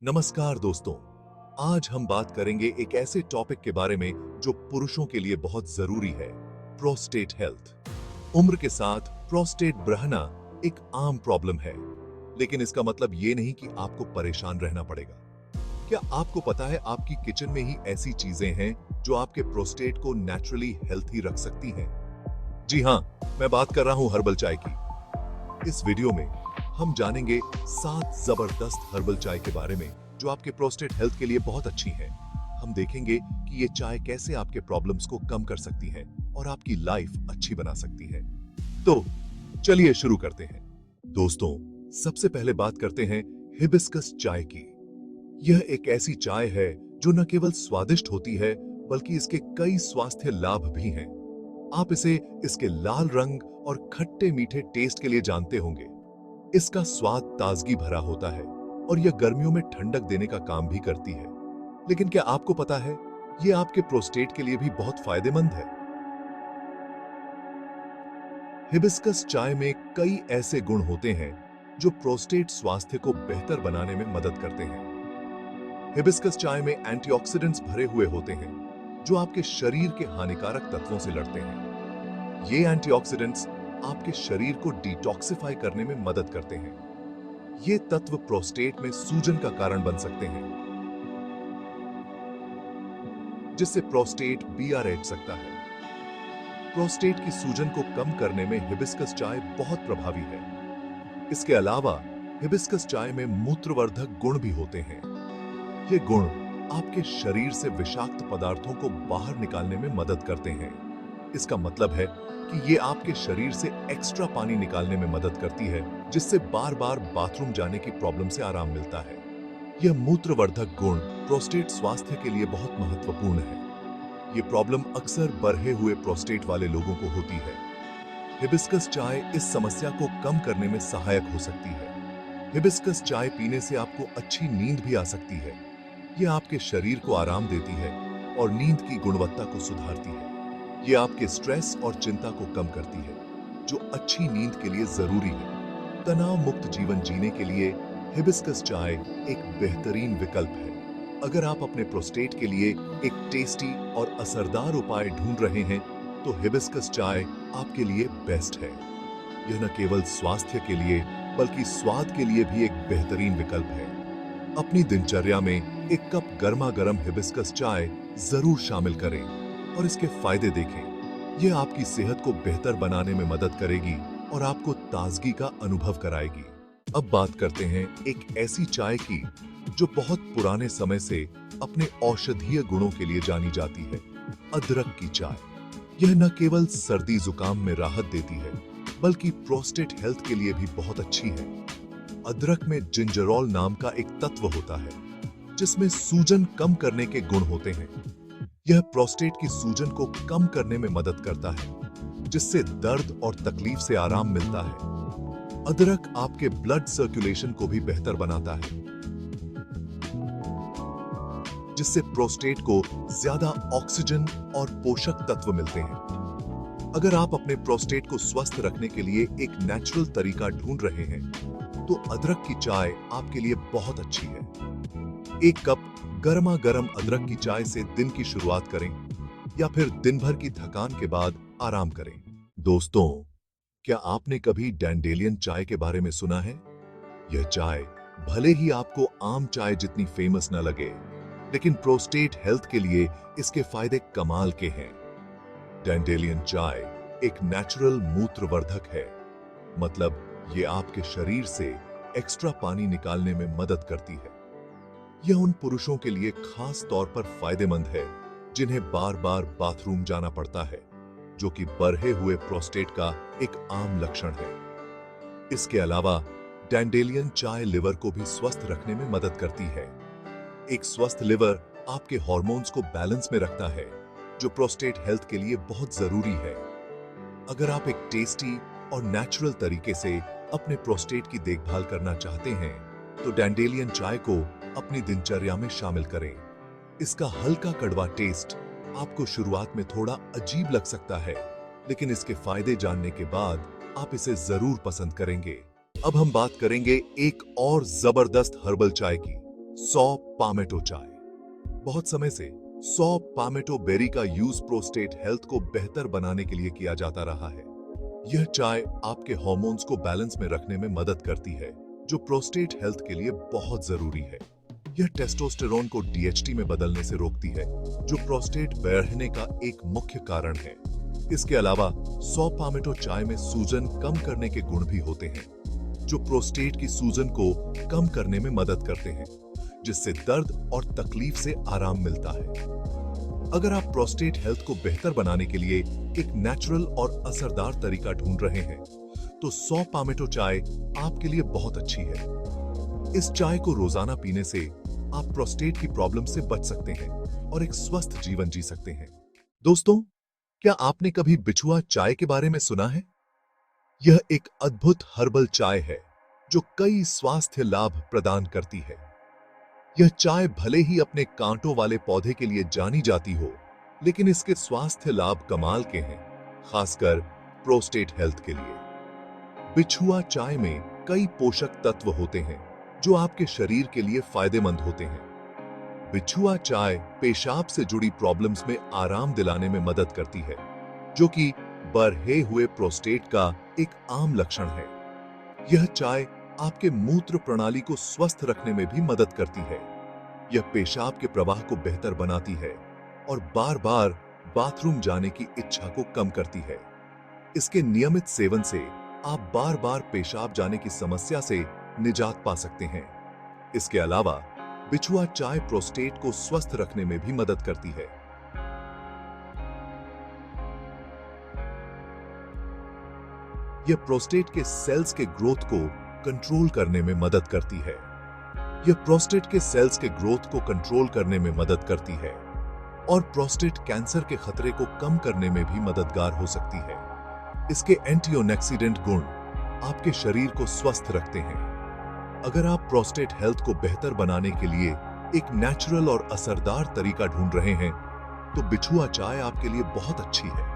नमस्कार दोस्तों। आज हम बात करेंगे एक ऐसे टॉपिक के बारे में जो पुरुषों के लिए बहुत जरूरी है, प्रोस्टेट हेल्थ। उम्र के साथ प्रोस्टेट बढ़ना एक आम प्रॉब्लम है, लेकिन इसका मतलब ये नहीं कि आपको परेशान रहना पड़ेगा। क्या आपको पता है आपकी किचन में ही ऐसी चीजें हैं जो आपके प्रोस्टेट को नेचुरली हेल्थी रख सकती हैं? जी हाँ, मैं बात कर रहा हूं हर्बल चाय की। इस वीडियो में हम जानेंगे 7 जबरदस्त हर्बल चाय के बारे में जो आपके प्रोस्टेट हेल्थ के लिए बहुत अच्छी हैं। हम देखेंगे कि ये चाय कैसे आपके प्रॉब्लम्स को कम कर सकती है और आपकी लाइफ अच्छी बना सकती है। तो चलिए शुरू करते हैं। दोस्तों, सबसे पहले बात करते हैं हिबिस्कस चाय की। यह एक ऐसी चाय है जो न केवल स्वादिष्ट होती है बल्कि इसके कई स्वास्थ्य लाभ भी हैं। आप इसे इसके लाल रंग और खट्टे मीठे टेस्ट के लिए जानते होंगे। इसका स्वाद ताजगी भरा होता है और यह गर्मियों में ठंडक देने का काम भी करती है। लेकिन क्या आपको पता है, यह आपके प्रोस्टेट के लिए भी बहुत फायदेमंद है। हिबिस्कस चाय में कई ऐसे गुण होते हैं जो प्रोस्टेट स्वास्थ्य को बेहतर बनाने में मदद करते हैं। हिबिस्कस चाय में एंटीऑक्सीडेंट्स भरे हुए होते हैं जो आपके शरीर के हानिकारक तत्वों से लड़ते हैं। ये एंटीऑक्सीडेंट्स आपके शरीर को डिटॉक्सिफाई करने में मदद करते हैं। ये तत्व प्रोस्टेट में सूजन का कारण बन सकते हैं, जिससे प्रोस्टेट BRH सकता है। प्रोस्टेट की सूजन को कम करने में हिबिस्कस चाय बहुत प्रभावी है। इसके अलावा हिबिस्कस चाय में मूत्रवर्धक गुण भी होते हैं। ये गुण आपके शरीर से विषाक्त पदार्थों को बाहर निकालने में मदद करते हैं। इसका मतलब है कि ये आपके शरीर से एक्स्ट्रा पानी निकालने में मदद करती है, जिससे बार-बार बाथरूम जाने की प्रॉब्लम से आराम मिलता है। यह मूत्रवर्धक गुण प्रोस्टेट स्वास्थ्य के लिए बहुत महत्वपूर्ण है। ये प्रॉब्लम अक्सर बढ़े हुए प्रोस्टेट वाले लोगों को होती है। हिबिस्कस चाय इस समस्या को कम करने में सहायक हो सकती है। हिबिस्कस चाय पीने से आपको अच्छी नींद भी आ सकती है। यह आपके शरीर को आराम देती है और नींद की गुणवत्ता को सुधारती है। ये आपके स्ट्रेस और चिंता को कम करती है, जो अच्छी नींद के लिए जरूरी है। तनाव मुक्त जीवन जीने के लिए हिबिस्कस चाय एक बेहतरीन विकल्प है। अगर आप अपने प्रोस्टेट के लिए एक टेस्टी और असरदार उपाय ढूंढ रहे हैं, तो हिबिस्कस चाय आपके लिए बेस्ट है। यह न केवल स्वास्थ्य के लिए बल्कि स्वाद के लिए भी एक बेहतरीन विकल्प है। अपनी दिनचर्या में एक कप गर्मा गर्म हिबिस्कस चाय जरूर शामिल करें और इसके फायदे देखें। यह आपकी सेहत को बेहतर बनाने में मदद करेगी और आपको ताजगी का अनुभव कराएगी। अब बात करते हैं एक ऐसी चाय की जो बहुत पुराने समय से अपने औषधीय गुणों के लिए जानी जाती है, अदरक की चाय। यह न केवल सर्दी जुकाम में राहत देती है बल्कि प्रोस्टेट हेल्थ के लिए भी बहुत अच्छी है। अदरक में जिंजरोल नाम का एक तत्व होता है जिसमें सूजन कम करने के गुण होते हैं। यह प्रोस्टेट की सूजन को कम करने में मदद करता है, जिससे दर्द और तकलीफ से आराम मिलता है। अदरक आपके ब्लड सर्कुलेशन को भी बेहतर बनाता है, जिससे प्रोस्टेट को ज्यादा ऑक्सीजन और पोषक तत्व मिलते हैं। अगर आप अपने प्रोस्टेट को स्वस्थ रखने के लिए एक नेचुरल तरीका ढूंढ रहे हैं, तो अदरक की चाय आपके लिए बहुत अच्छी है। एक कप गर्मा गर्म अदरक की चाय से दिन की शुरुआत करें या फिर दिन भर की थकान के बाद आराम करें। दोस्तों, क्या आपने कभी डैंडेलियन चाय के बारे में सुना है? यह चाय भले ही आपको आम चाय जितनी फेमस न लगे, लेकिन प्रोस्टेट हेल्थ के लिए इसके फायदे कमाल के हैं। डैंडेलियन चाय एक नेचुरल मूत्रवर्धक है, मतलब ये आपके शरीर से एक्स्ट्रा पानी निकालने में मदद करती है। यह उन पुरुषों के लिए खास तौर पर फायदेमंद है जिन्हें बार-बार बाथरूम जाना पड़ता है, जो कि बढ़े हुए प्रोस्टेट का एक आम लक्षण है। इसके अलावा डैंडेलियन चाय लिवर को भी स्वस्थ रखने में मदद करती है। एक स्वस्थ लिवर आपके हार्मोन्स को बैलेंस में रखता है, जो प्रोस्टेट हेल्थ के लिए बहुत जरूरी है। अगर आप एक टेस्टी और नेचुरल तरीके से अपने प्रोस्टेट की देखभाल करना चाहते हैं, तो डैंडेलियन चाय को अपनी दिनचर्या में शामिल करें। इसका हल्का कड़वा टेस्ट आपको शुरुआत में थोड़ा अजीब लग सकता है, लेकिन इसके फायदे जानने के बाद आप इसे जरूर पसंद करेंगे। अब हम बात करेंगे एक और जबरदस्त हर्बल चाय की, सौ पामेटो चाय। बहुत समय से सौ पामेटो बेरी का यूज प्रोस्टेट हेल्थ को बेहतर बनाने के लिए किया जाता रहा है। यह चाय आपके हार्मोन्स को बैलेंस में रखने में मदद करती है, जो प्रोस्टेट हेल्थ के लिए बहुत जरूरी है। यह टेस्टोस्टेरोन को डीएचटी में बदलने से रोकती है, जो प्रोस्टेट बढ़ने का एक मुख्य कारण है। इसके अलावा सौ पामेटो चाय में सूजन कम करने के गुण भी होते हैं, जो प्रोस्टेट की सूजन को कम करने में मदद करते हैं, जिससे दर्द और तकलीफ से आराम मिलता है। अगर आप प्रोस्टेट हेल्थ को बेहतर बनाने के लिए एक नेचुरल और असरदार तरीका ढूंढ रहे हैं, तो सौ पामेटो चाय आपके लिए बहुत अच्छी है। इस चाय को रोजाना पीने से आप प्रोस्टेट की प्रॉब्लम से बच सकते हैं और एक स्वस्थ जीवन जी सकते हैं। दोस्तों, क्या आपने कभी बिछुआ चाय के बारे में सुना है? यह एक अद्भुत हर्बल चाय है जो कई स्वास्थ्य लाभ प्रदान करती है। यह चाय भले ही अपने कांटों वाले पौधे के लिए जानी जाती हो, लेकिन इसके स्वास्थ्य लाभ कमाल के हैं, खासकर प्रोस्टेट हेल्थ के लिए। बिछुआ चाय में कई पोषक तत्व होते हैं जो आपके शरीर के लिए फायदेमंद होते हैं। बिछुआ चाय पेशाब से जुड़ी प्रॉब्लम्स में आराम दिलाने में मदद करती है, जो कि बढ़े हुए प्रोस्टेट का एक आम लक्षण है। यह चाय आपके मूत्र प्रणाली को स्वस्थ रखने में भी मदद करती है। यह पेशाब के प्रवाह को बेहतर बनाती है और बार-बार बाथरूम जाने की इच्छा को कम करती है। इसके नियमित सेवन से आप बार-बार पेशाब जाने की समस्या से निजात पा सकते हैं। इसके अलावा बिछुआ चाय प्रोस्टेट को स्वस्थ रखने में भी मदद करती है। यह प्रोस्टेट के सेल्स के ग्रोथ को कंट्रोल करने में मदद करती है। यह प्रोस्टेट के सेल्स के ग्रोथ को कंट्रोल करने में मदद करती है और प्रोस्टेट कैंसर के खतरे को कम करने में भी मददगार हो सकती है। इसके एंटीऑक्सीडेंट गुण आपके शरीर को स्वस्थ रखते हैं। अगर आप प्रोस्टेट हेल्थ को बेहतर बनाने के लिए एक नेचुरल और असरदार तरीका ढूंढ रहे हैं, तो बिछुआ चाय आपके लिए बहुत अच्छी है।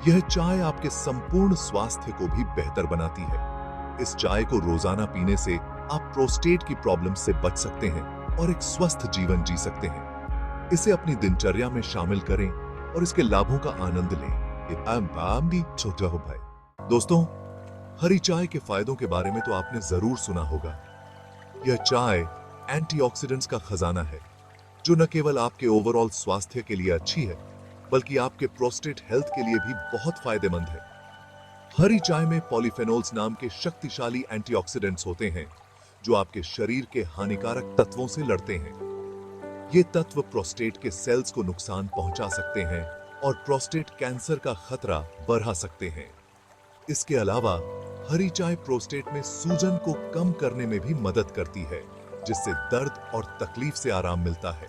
यह चाय आपके संपूर्ण स्वास्थ्य को भी बेहतर बनाती है। इस चाय को रोजाना पीने से आप प्रोस्टेट की प्रॉब्लम से बच सकते हैं और एक स्वस्थ जीवन जी सकते हैं। इसे अपनी दिनचर्या में शामिल करें और इसके लाभों का आनंद लें। दोस्तों, हरी चाय के फायदों के बारे में तो आपने जरूर सुना होगा। यह चाय एंटीऑक्सीडेंट्स का खजाना है, जो न केवल आपके ओवरऑल स्वास्थ्य के लिए अच्छी है, बल्कि आपके प्रोस्टेट हेल्थ के लिए भी बहुत फायदेमंद है। हरी चाय में पॉलीफेनोल्स नाम के शक्तिशाली एंटीऑक्सीडेंट्स होते हैं, जो आपके शरीर के हानिकारक तत्वों से लड़ते हैं। ये तत्व प्रोस्टेट के सेल्स को नुकसान पहुंचा सकते हैं और प्रोस्टेट कैंसर का खतरा बढ़ा सकते हैं। इसके अलावा हरी चाय प्रोस्टेट में सूजन को कम करने में भी मदद करती है, जिससे दर्द और तकलीफ से आराम मिलता है।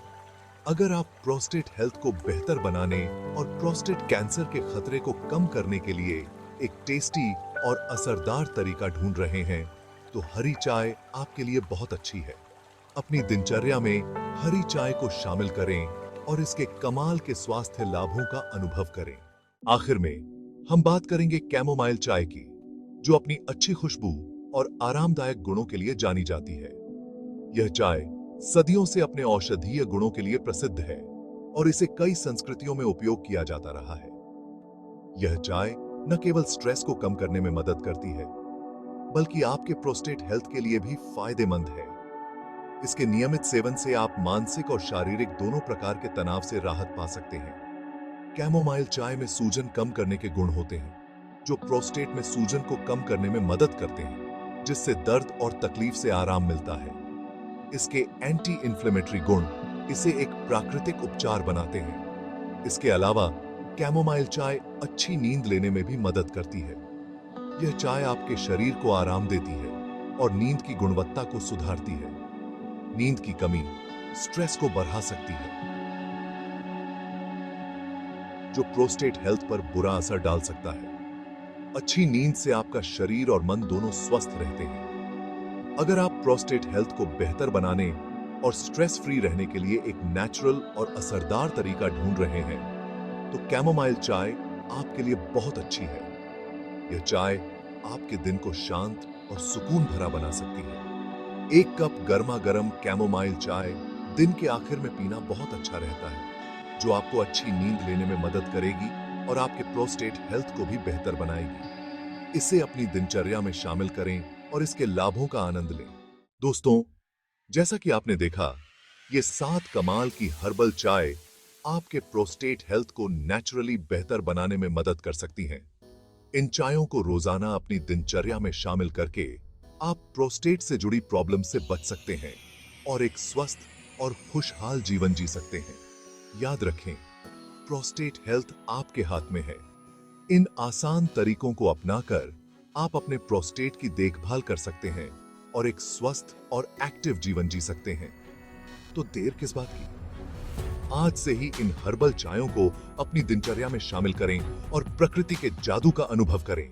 अगर आप प्रोस्टेट हेल्थ को बेहतर बनाने और प्रोस्टेट कैंसर के खतरे को कम करने के लिए एक टेस्टी और असरदार तरीका ढूंढ रहे हैं, तो हरी चाय आपके लिए बहुत अच्छी है। अपनी दिनचर्या में हरी चाय को शामिल करें और इसके कमाल के स्वास्थ्य लाभों का अनुभव करें। आखिर में हम बात करेंगे कैमोमाइल चाय की, जो अपनी अच्छी खुशबू और आरामदायक गुणों के लिए जानी जाती है। यह चाय सदियों से अपने औषधीय गुणों के लिए प्रसिद्ध है और इसे कई संस्कृतियों में उपयोग किया जाता रहा है। यह चाय न केवल स्ट्रेस को कम करने में मदद करती है, बल्कि आपके प्रोस्टेट हेल्थ के लिए भी फायदेमंद है। इसके नियमित सेवन से आप मानसिक और शारीरिक दोनों प्रकार के तनाव से राहत पा सकते हैं। कैमोमाइल चाय में सूजन कम करने के गुण होते हैं, जो प्रोस्टेट में सूजन को कम करने में मदद करते हैं, जिससे दर्द और तकलीफ से आराम मिलता है। इसके एंटी इंफ्लेमेटरी गुण इसे एक प्राकृतिक उपचार बनाते हैं। इसके अलावा कैमोमाइल चाय अच्छी नींद लेने में भी मदद करती है। यह चाय आपके शरीर को आराम देती है और नींद की गुणवत्ता को सुधारती है। नींद की कमी स्ट्रेस को बढ़ा सकती है, जो प्रोस्टेट हेल्थ पर बुरा असर डाल सकता है। अच्छी नींद से आपका शरीर और मन दोनों स्वस्थ रहते हैं। अगर आप प्रोस्टेट हेल्थ को बेहतर बनाने और स्ट्रेस फ्री रहने के लिए एक नेचुरल और असरदार तरीका ढूंढ रहे हैं, तो कैमोमाइल चाय आपके लिए बहुत अच्छी है। यह चाय आपके दिन को शांत और सुकून भरा बना सकती है। एक कप गर्मा गर्म कैमोमाइल चाय दिन के आखिर में पीना बहुत अच्छा रहता है, जो आपको अच्छी नींद लेने में मदद करेगी और आपके प्रोस्टेट हेल्थ को भी बेहतर बनाएगी। इसे अपनी दिनचर्या में शामिल करें और इसके लाभों का आनंद लें। दोस्तों, जैसा कि आपने देखा, ये 7 कमाल की हर्बल चाय आपके प्रोस्टेट हेल्थ को नेचुरली बेहतर बनाने में मदद कर सकती हैं। इन चायों को रोजाना अपनी दिनचर्या में शामिल करके आप प्रोस्टेट से जुड़ी प्रॉब्लम से बच सकते हैं और एक स्वस्थ और खुशहाल जीवन जी सकते हैं। याद रखें, प्रोस्टेट हेल्थ आपके हाथ में है। इन आसान तरीकों को अपनाकर आप अपने प्रोस्टेट की देखभाल कर सकते हैं और एक स्वस्थ और एक्टिव जीवन जी सकते हैं। तो देर किस बात की? आज से ही इन हर्बल चायों को अपनी दिनचर्या में शामिल करें और प्रकृति के जादू का अनुभव करें।